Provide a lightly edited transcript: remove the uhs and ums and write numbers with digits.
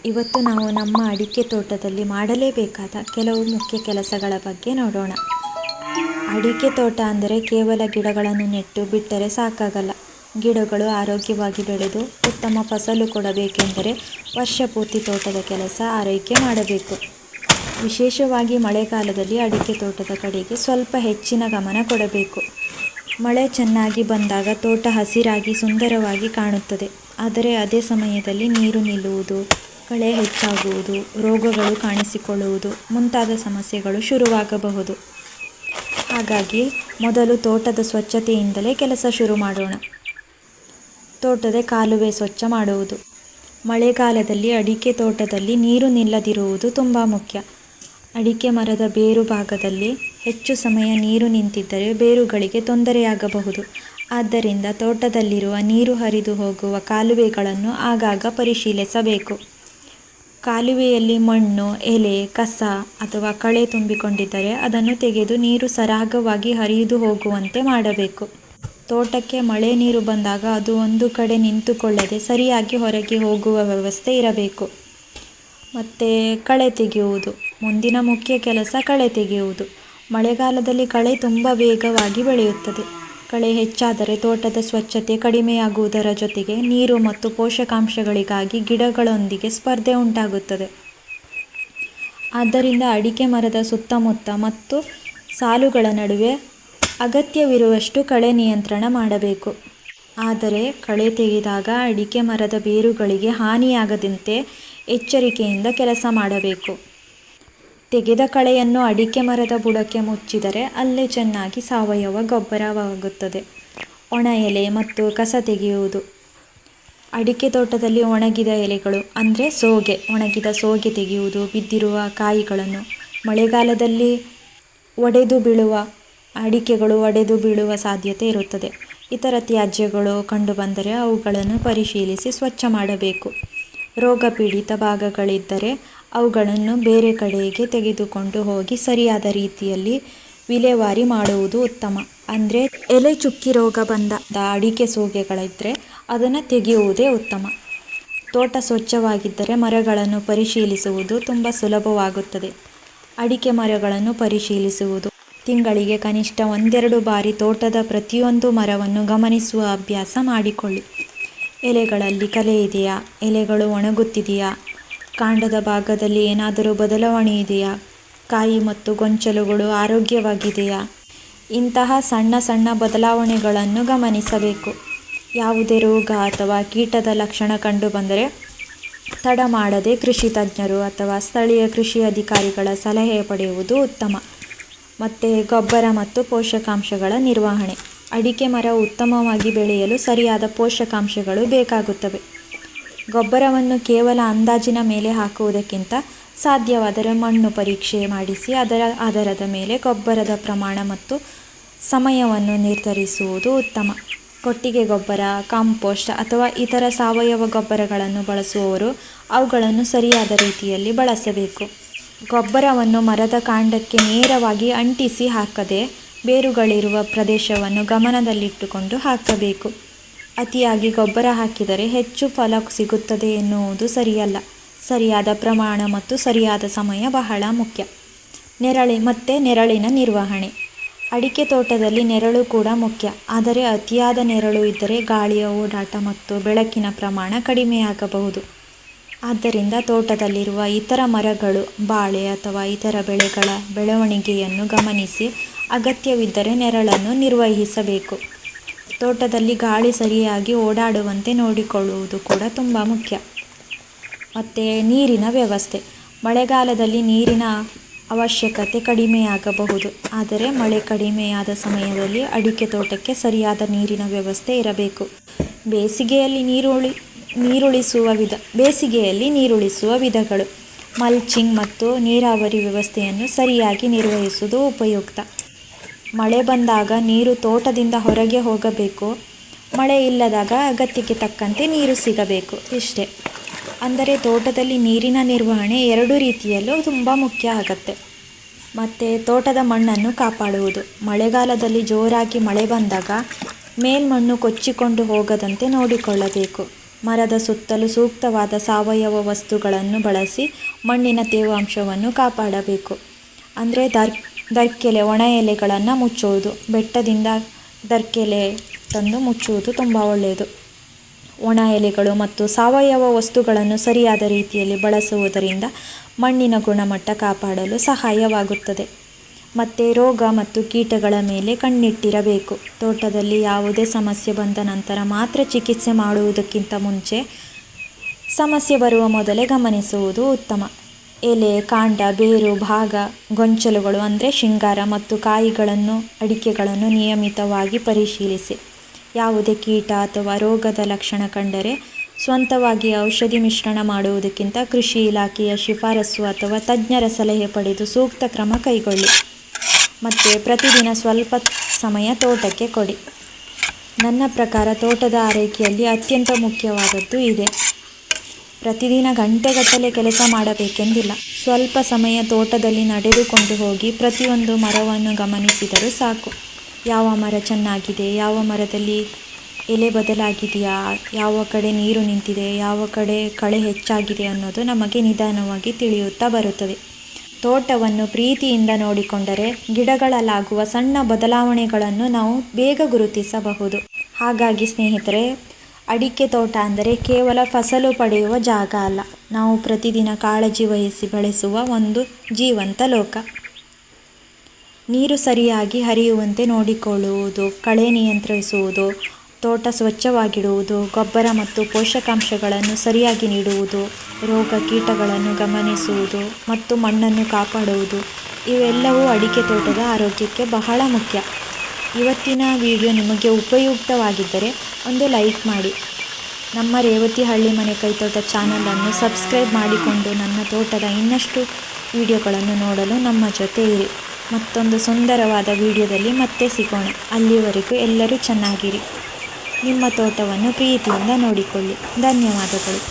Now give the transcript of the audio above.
ಇವತ್ತು ನಾವು ನಮ್ಮ ಅಡಿಕೆ ತೋಟದಲ್ಲಿ ಮಾಡಲೇಬೇಕಾದ ಕೆಲವು ಮುಖ್ಯ ಕೆಲಸಗಳ ಬಗ್ಗೆ ನೋಡೋಣ. ಅಡಿಕೆ ತೋಟ ಅಂದರೆ ಕೇವಲ ಗಿಡಗಳನ್ನು ನೆಟ್ಟು ಬಿಟ್ಟರೆ ಸಾಕಾಗಲ್ಲ. ಗಿಡಗಳು ಆರೋಗ್ಯವಾಗಿ ಬೆಳೆದು ಉತ್ತಮ ಫಸಲು ಕೊಡಬೇಕೆಂದರೆ ವರ್ಷಪೂರ್ತಿ ತೋಟದ ಕೆಲಸ ಆರೈಕೆ ಮಾಡಬೇಕು. ವಿಶೇಷವಾಗಿ ಮಳೆಗಾಲದಲ್ಲಿ ಅಡಿಕೆ ತೋಟದ ಕಡೆಗೆ ಸ್ವಲ್ಪ ಹೆಚ್ಚಿನ ಗಮನ ಕೊಡಬೇಕು. ಮಳೆ ಚೆನ್ನಾಗಿ ಬಂದಾಗ ತೋಟ ಹಸಿರಾಗಿ ಸುಂದರವಾಗಿ ಕಾಣುತ್ತದೆ. ಆದರೆ ಅದೇ ಸಮಯದಲ್ಲಿ ನೀರು ನಿಲ್ಲುವುದು, ಕಳೆ ಹೆಚ್ಚಾಗುವುದು, ರೋಗಗಳು ಕಾಣಿಸಿಕೊಳ್ಳುವುದು ಮುಂತಾದ ಸಮಸ್ಯೆಗಳು ಶುರುವಾಗಬಹುದು. ಹಾಗಾಗಿ ಮೊದಲು ತೋಟದ ಸ್ವಚ್ಛತೆಯಿಂದಲೇ ಕೆಲಸ ಶುರು ಮಾಡೋಣ. ತೋಟದ ಕಾಲುವೆ ಸ್ವಚ್ಛ ಮಾಡುವುದು. ಮಳೆಗಾಲದಲ್ಲಿ ಅಡಿಕೆ ತೋಟದಲ್ಲಿ ನೀರು ನಿಲ್ಲದಿರುವುದು ತುಂಬ ಮುಖ್ಯ. ಅಡಿಕೆ ಮರದ ಬೇರು ಭಾಗದಲ್ಲಿ ಹೆಚ್ಚು ಸಮಯ ನೀರು ನಿಂತಿದ್ದರೆ ಬೇರುಗಳಿಗೆ ತೊಂದರೆಯಾಗಬಹುದು. ಆದ್ದರಿಂದ ತೋಟದಲ್ಲಿರುವ ನೀರು ಹರಿದು ಹೋಗುವ ಕಾಲುವೆಗಳನ್ನು ಆಗಾಗ ಪರಿಶೀಲಿಸಬೇಕು. ಕಾಲುವೆಯಲ್ಲಿ ಮಣ್ಣು, ಎಲೆ, ಕಸ ಅಥವಾ ಕಳೆ ತುಂಬಿಕೊಂಡಿದ್ದರೆ ಅದನ್ನು ತೆಗೆದು ನೀರು ಸರಾಗವಾಗಿ ಹರಿದು ಹೋಗುವಂತೆ ಮಾಡಬೇಕು. ತೋಟಕ್ಕೆ ಮಳೆ ನೀರು ಬಂದಾಗ ಅದು ಒಂದು ಕಡೆ ನಿಂತುಕೊಳ್ಳದೆ ಸರಿಯಾಗಿ ಹೊರಗೆ ಹೋಗುವ ವ್ಯವಸ್ಥೆ ಇರಬೇಕು. ಮತ್ತು ಕಳೆ ತೆಗೆಯುವುದು. ಮುಂದಿನ ಮುಖ್ಯ ಕೆಲಸ ಕಳೆ ತೆಗೆಯುವುದು. ಮಳೆಗಾಲದಲ್ಲಿ ಕಳೆ ತುಂಬ ವೇಗವಾಗಿ ಬೆಳೆಯುತ್ತದೆ. ಕಳೆ ಹೆಚ್ಚಾದರೆ ತೋಟದ ಸ್ವಚ್ಛತೆ ಕಡಿಮೆಯಾಗುವುದರ ಜೊತೆಗೆ ನೀರು ಮತ್ತು ಪೋಷಕಾಂಶಗಳಿಗಾಗಿ ಗಿಡಗಳೊಂದಿಗೆ ಸ್ಪರ್ಧೆ ಉಂಟಾಗುತ್ತದೆ. ಆದ್ದರಿಂದ ಅಡಿಕೆ ಮರದ ಸುತ್ತಮುತ್ತ ಮತ್ತು ಸಾಲುಗಳ ನಡುವೆ ಅಗತ್ಯವಿರುವಷ್ಟು ಕಳೆ ನಿಯಂತ್ರಣ ಮಾಡಬೇಕು. ಆದರೆ ಕಳೆ ತೆಗೆದಾಗ ಅಡಿಕೆ ಮರದ ಬೇರುಗಳಿಗೆ ಹಾನಿಯಾಗದಂತೆ ಎಚ್ಚರಿಕೆಯಿಂದ ಕೆಲಸ ಮಾಡಬೇಕು. ತೆಗೆದ ಕಳೆಯನ್ನು ಅಡಿಕೆ ಮರದ ಬುಡಕ್ಕೆ ಮುಚ್ಚಿದರೆ ಅಲ್ಲೇ ಚೆನ್ನಾಗಿ ಸಾವಯವ ಗೊಬ್ಬರವಾಗುತ್ತದೆ. ಒಣ ಎಲೆ ಮತ್ತು ಕಸ ತೆಗೆಯುವುದು. ಅಡಿಕೆ ತೋಟದಲ್ಲಿ ಒಣಗಿದ ಎಲೆಗಳು ಅಂದರೆ ಒಣಗಿದ ಸೋಗೆ ತೆಗೆಯುವುದು. ಬಿದ್ದಿರುವ ಕಾಯಿಗಳನ್ನು, ಮಳೆಗಾಲದಲ್ಲಿ ಅಡಿಕೆಗಳು ಒಡೆದು ಬೀಳುವ ಸಾಧ್ಯತೆ ಇರುತ್ತದೆ. ಇತರ ತ್ಯಾಜ್ಯಗಳು ಕಂಡುಬಂದರೆ ಅವುಗಳನ್ನು ಪರಿಶೀಲಿಸಿ ಸ್ವಚ್ಛ ಮಾಡಬೇಕು. ರೋಗ ಪೀಡಿತ ಭಾಗಗಳಿದ್ದರೆ ಅವುಗಳನ್ನು ಬೇರೆ ಕಡೆಗೆ ತೆಗೆದುಕೊಂಡು ಹೋಗಿ ಸರಿಯಾದ ರೀತಿಯಲ್ಲಿ ವಿಲೇವಾರಿ ಮಾಡುವುದು ಉತ್ತಮ. ಅಂದರೆ ಎಲೆ ಚುಕ್ಕಿ ರೋಗ ಬಂದ ಅಡಿಕೆ ಸೋಗೆಗಳಿದ್ದರೆ ಅದನ್ನು ತೆಗೆಯುವುದೇ ಉತ್ತಮ. ತೋಟ ಸ್ವಚ್ಛವಾಗಿದ್ದರೆ ಮರಗಳನ್ನು ಪರಿಶೀಲಿಸುವುದು ತುಂಬ ಸುಲಭವಾಗುತ್ತದೆ. ಅಡಿಕೆ ಮರಗಳನ್ನು ಪರಿಶೀಲಿಸುವುದು. ತಿಂಗಳಿಗೆ ಕನಿಷ್ಠ 1-2 ಬಾರಿ ತೋಟದ ಪ್ರತಿಯೊಂದು ಮರವನ್ನು ಗಮನಿಸುವ ಅಭ್ಯಾಸ ಮಾಡಿಕೊಳ್ಳಿ. ಎಲೆಗಳಲ್ಲಿ ಕಲೆ ಇದೆಯಾ, ಎಲೆಗಳು ಒಣಗುತ್ತಿದೆಯಾ, ಕಾಂಡದ ಭಾಗದಲ್ಲಿ ಏನಾದರೂ ಬದಲಾವಣೆ ಇದೆಯಾ, ಕಾಯಿ ಮತ್ತು ಗೊಂಚಲುಗಳು ಆರೋಗ್ಯವಾಗಿದೆಯಾ, ಇಂತಹ ಸಣ್ಣ ಸಣ್ಣ ಬದಲಾವಣೆಗಳನ್ನು ಗಮನಿಸಬೇಕು. ಯಾವುದೇ ರೋಗ ಅಥವಾ ಕೀಟದ ಲಕ್ಷಣ ಕಂಡುಬಂದರೆ ತಡ ಮಾಡದೆ ಕೃಷಿ ತಜ್ಞರು ಅಥವಾ ಸ್ಥಳೀಯ ಕೃಷಿ ಅಧಿಕಾರಿಗಳ ಸಲಹೆ ಪಡೆಯುವುದು ಉತ್ತಮ. ಮತ್ತು ಗೊಬ್ಬರ ಮತ್ತು ಪೋಷಕಾಂಶಗಳ ನಿರ್ವಹಣೆ. ಅಡಿಕೆ ಮರ ಉತ್ತಮವಾಗಿ ಬೆಳೆಯಲು ಸರಿಯಾದ ಪೋಷಕಾಂಶಗಳು ಬೇಕಾಗುತ್ತವೆ. ಗೊಬ್ಬರವನ್ನು ಕೇವಲ ಅಂದಾಜಿನ ಮೇಲೆ ಹಾಕುವುದಕ್ಕಿಂತ ಸಾಧ್ಯವಾದರೆ ಮಣ್ಣು ಪರೀಕ್ಷೆ ಮಾಡಿಸಿ ಅದರ ಆಧಾರದ ಮೇಲೆ ಗೊಬ್ಬರದ ಪ್ರಮಾಣ ಮತ್ತು ಸಮಯವನ್ನು ನಿರ್ಧರಿಸುವುದು ಉತ್ತಮ. ಕೊಟ್ಟಿಗೆ ಗೊಬ್ಬರ, ಕಾಂಪೋಸ್ಟ್ ಅಥವಾ ಇತರ ಸಾವಯವ ಗೊಬ್ಬರಗಳನ್ನು ಬಳಸುವವರು ಅವುಗಳನ್ನು ಸರಿಯಾದ ರೀತಿಯಲ್ಲಿ ಬಳಸಬೇಕು. ಗೊಬ್ಬರವನ್ನು ಮರದ ಕಾಂಡಕ್ಕೆ ನೇರವಾಗಿ ಅಂಟಿಸಿ ಹಾಕದೆ ಬೇರುಗಳಿರುವ ಪ್ರದೇಶವನ್ನು ಗಮನದಲ್ಲಿಟ್ಟುಕೊಂಡು ಹಾಕಬೇಕು. ಅತಿಯಾಗಿ ಗೊಬ್ಬರ ಹಾಕಿದರೆ ಹೆಚ್ಚು ಫಲ ಸಿಗುತ್ತದೆ ಎನ್ನುವುದು ಸರಿಯಲ್ಲ. ಸರಿಯಾದ ಪ್ರಮಾಣ ಮತ್ತು ಸರಿಯಾದ ಸಮಯ ಬಹಳ ಮುಖ್ಯ. ನೆರಳಿನ ನಿರ್ವಹಣೆ. ಅಡಿಕೆ ತೋಟದಲ್ಲಿ ನೆರಳು ಕೂಡ ಮುಖ್ಯ. ಆದರೆ ಅತಿಯಾದ ನೆರಳು ಇದ್ದರೆ ಗಾಳಿಯ ಓಡಾಟ ಮತ್ತು ಬೆಳಕಿನ ಪ್ರಮಾಣ ಕಡಿಮೆಯಾಗಬಹುದು. ಆದ್ದರಿಂದ ತೋಟದಲ್ಲಿರುವ ಇತರ ಮರಗಳು, ಬಾಳೆ ಅಥವಾ ಇತರ ಬೆಳೆಗಳ ಬೆಳವಣಿಗೆಯನ್ನು ಗಮನಿಸಿ ಅಗತ್ಯವಿದ್ದರೆ ನೆರಳನ್ನು ನಿರ್ವಹಿಸಬೇಕು. ತೋಟದಲ್ಲಿ ಗಾಳಿ ಸರಿಯಾಗಿ ಓಡಾಡುವಂತೆ ನೋಡಿಕೊಳ್ಳುವುದು ಕೂಡ ತುಂಬ ಮುಖ್ಯ. ಮತ್ತು ನೀರಿನ ವ್ಯವಸ್ಥೆ. ಮಳೆಗಾಲದಲ್ಲಿ ನೀರಿನ ಅವಶ್ಯಕತೆ ಕಡಿಮೆಯಾಗಬಹುದು. ಆದರೆ ಮಳೆ ಕಡಿಮೆಯಾದ ಸಮಯದಲ್ಲಿ ಅಡಿಕೆ ತೋಟಕ್ಕೆ ಸರಿಯಾದ ನೀರಿನ ವ್ಯವಸ್ಥೆ ಇರಬೇಕು. ಬೇಸಿಗೆಯಲ್ಲಿ ನೀರುಳಿಸುವ ವಿಧಗಳು. ಮಲ್ಚಿಂಗ್ ಮತ್ತು ನೀರಾವರಿ ವ್ಯವಸ್ಥೆಯನ್ನು ಸರಿಯಾಗಿ ನಿರ್ವಹಿಸುವುದು ಉಪಯುಕ್ತ. ಮಳೆ ಬಂದಾಗ ನೀರು ತೋಟದಿಂದ ಹೊರಗೆ ಹೋಗಬೇಕು. ಮಳೆ ಇಲ್ಲದಾಗ ಅಗತ್ಯಕ್ಕೆ ತಕ್ಕಂತೆ ನೀರು ಸಿಗಬೇಕು. ಇಷ್ಟೇ. ಅಂದರೆ ತೋಟದಲ್ಲಿ ನೀರಿನ ನಿರ್ವಹಣೆ 2 ರೀತಿಯಲ್ಲೂ ತುಂಬ ಮುಖ್ಯ ಆಗುತ್ತೆ. ಮತ್ತು ತೋಟದ ಮಣ್ಣನ್ನು ಕಾಪಾಡುವುದು. ಮಳೆಗಾಲದಲ್ಲಿ ಜೋರಾಗಿ ಮಳೆ ಬಂದಾಗ ಮೇಲ್ಮಣ್ಣು ಕೊಚ್ಚಿಕೊಂಡು ಹೋಗದಂತೆ ನೋಡಿಕೊಳ್ಳಬೇಕು. ಮರದ ಸುತ್ತಲೂ ಸೂಕ್ತವಾದ ಸಾವಯವ ವಸ್ತುಗಳನ್ನು ಬಳಸಿ ಮಣ್ಣಿನ ತೇವಾಂಶವನ್ನು ಕಾಪಾಡಬೇಕು. ಅಂದರೆ ದರ್ಕೆಲೆ ಒಣ ಎಲೆಗಳನ್ನು ಮುಚ್ಚುವುದು. ಬೆಟ್ಟದಿಂದ ದರ್ಕೆಲೆ ತಂದು ಮುಚ್ಚುವುದು ತುಂಬ ಒಳ್ಳೆಯದು. ಒಣ ಎಲೆಗಳು ಮತ್ತು ಸಾವಯವ ವಸ್ತುಗಳನ್ನು ಸರಿಯಾದ ರೀತಿಯಲ್ಲಿ ಬಳಸುವುದರಿಂದ ಮಣ್ಣಿನ ಗುಣಮಟ್ಟ ಕಾಪಾಡಲು ಸಹಾಯವಾಗುತ್ತದೆ. ಮತ್ತು ರೋಗ ಮತ್ತು ಕೀಟಗಳ ಮೇಲೆ ಕಣ್ಣಿಟ್ಟಿರಬೇಕು. ತೋಟದಲ್ಲಿ ಯಾವುದೇ ಸಮಸ್ಯೆ ಬಂದ ನಂತರ ಮಾತ್ರ ಚಿಕಿತ್ಸೆ ಮಾಡುವುದಕ್ಕಿಂತ ಮುಂಚೆ ಸಮಸ್ಯೆ ಬರುವ ಮೊದಲೇ ಗಮನಿಸುವುದು ಉತ್ತಮ. ಎಲೆ, ಕಾಂಡ, ಬೇರು ಭಾಗ, ಗೊಂಚಲುಗಳು ಅಂದರೆ ಶೃಂಗಾರ ಮತ್ತು ಕಾಯಿಗಳನ್ನು, ಅಡಿಕೆಗಳನ್ನು ನಿಯಮಿತವಾಗಿ ಪರಿಶೀಲಿಸಿ. ಯಾವುದೇ ಕೀಟ ಅಥವಾ ರೋಗದ ಲಕ್ಷಣ ಕಂಡರೆ ಸ್ವಂತವಾಗಿ ಔಷಧಿ ಮಿಶ್ರಣ ಮಾಡುವುದಕ್ಕಿಂತ ಕೃಷಿ ಇಲಾಖೆಯ ಶಿಫಾರಸು ಅಥವಾ ತಜ್ಞರ ಸಲಹೆ ಪಡೆದು ಸೂಕ್ತ ಕ್ರಮ ಕೈಗೊಳ್ಳಿ. ಮತ್ತು ಪ್ರತಿದಿನ ಸ್ವಲ್ಪ ಸಮಯ ತೋಟಕ್ಕೆ ಕೊಡಿ. ನನ್ನ ಪ್ರಕಾರ ತೋಟದ ಆರೈಕೆಯಲ್ಲಿ ಅತ್ಯಂತ ಮುಖ್ಯವಾದದ್ದು ಇದೆ. ಪ್ರತಿದಿನ ಗಂಟೆಗಟ್ಟಲೆ ಕೆಲಸ ಮಾಡಬೇಕೆಂದಿಲ್ಲ. ಸ್ವಲ್ಪ ಸಮಯ ತೋಟದಲ್ಲಿ ನಡೆದುಕೊಂಡು ಹೋಗಿ ಪ್ರತಿಯೊಂದು ಮರವನ್ನು ಗಮನಿಸಿದರೂ ಸಾಕು. ಯಾವ ಮರ ಚೆನ್ನಾಗಿದೆ, ಯಾವ ಮರದಲ್ಲಿ ಎಲೆ ಬದಲಾಗಿದೆಯಾ, ಯಾವ ಕಡೆ ನೀರು ನಿಂತಿದೆ, ಯಾವ ಕಡೆ ಕಳೆ ಹೆಚ್ಚಾಗಿದೆ ಅನ್ನೋದು ನಮಗೆ ನಿಧಾನವಾಗಿ ತಿಳಿಯುತ್ತಾ ಬರುತ್ತದೆ. ತೋಟವನ್ನು ಪ್ರೀತಿಯಿಂದ ನೋಡಿಕೊಂಡರೆ ಗಿಡಗಳಲ್ಲಾಗುವ ಸಣ್ಣ ಬದಲಾವಣೆಗಳನ್ನು ನಾವು ಬೇಗ ಗುರುತಿಸಬಹುದು. ಹಾಗಾಗಿ ಸ್ನೇಹಿತರೆ, ಅಡಿಕೆ ತೋಟ ಅಂದರೆ ಕೇವಲ ಫಸಲು ಪಡೆಯುವ ಜಾಗ ಅಲ್ಲ, ನಾವು ಪ್ರತಿದಿನ ಕಾಳಜಿ ವಹಿಸಿ ಬೆಳೆಸುವ ಒಂದು ಜೀವಂತ ಲೋಕ. ನೀರು ಸರಿಯಾಗಿ ಹರಿಯುವಂತೆ ನೋಡಿಕೊಳ್ಳುವುದು, ಕಳೆ ನಿಯಂತ್ರಿಸುವುದು, ತೋಟ ಸ್ವಚ್ಛವಾಗಿಡುವುದು, ಗೊಬ್ಬರ ಮತ್ತು ಪೋಷಕಾಂಶಗಳನ್ನು ಸರಿಯಾಗಿ ನೀಡುವುದು, ರೋಗ ಕೀಟಗಳನ್ನು ಗಮನಿಸುವುದು ಮತ್ತು ಮಣ್ಣನ್ನು ಕಾಪಾಡುವುದು ಇವೆಲ್ಲವೂ ಅಡಿಕೆ ತೋಟದ ಆರೋಗ್ಯಕ್ಕೆ ಬಹಳ ಮುಖ್ಯ. ಇವತ್ತಿನ ವಿಡಿಯೋ ನಿಮಗೆ ಉಪಯುಕ್ತವಾಗಿದ್ದರೆ ಒಂದು ಲೈಕ್ ಮಾಡಿ. ನಮ್ಮ ರೇವತಿ ಹಳ್ಳಿ ಮನೆ ಕೈತೋಟ ಚಾನಲನ್ನು ಸಬ್ಸ್ಕ್ರೈಬ್ ಮಾಡಿಕೊಂಡು ನನ್ನ ತೋಟದ ಇನ್ನಷ್ಟು ವಿಡಿಯೋಗಳನ್ನು ನೋಡಲು ನಮ್ಮ ಜೊತೆ ಇರಿ. ಮತ್ತೊಂದು ಸುಂದರವಾದ ವಿಡಿಯೋದಲ್ಲಿ ಮತ್ತೆ ಸಿಗೋಣ. ಅಲ್ಲಿವರೆಗೂ ಎಲ್ಲರೂ ಚೆನ್ನಾಗಿರಿ. ನಿಮ್ಮ ತೋಟವನ್ನು ಪ್ರೀತಿಯಿಂದ ನೋಡಿಕೊಳ್ಳಿ. ಧನ್ಯವಾದಗಳು.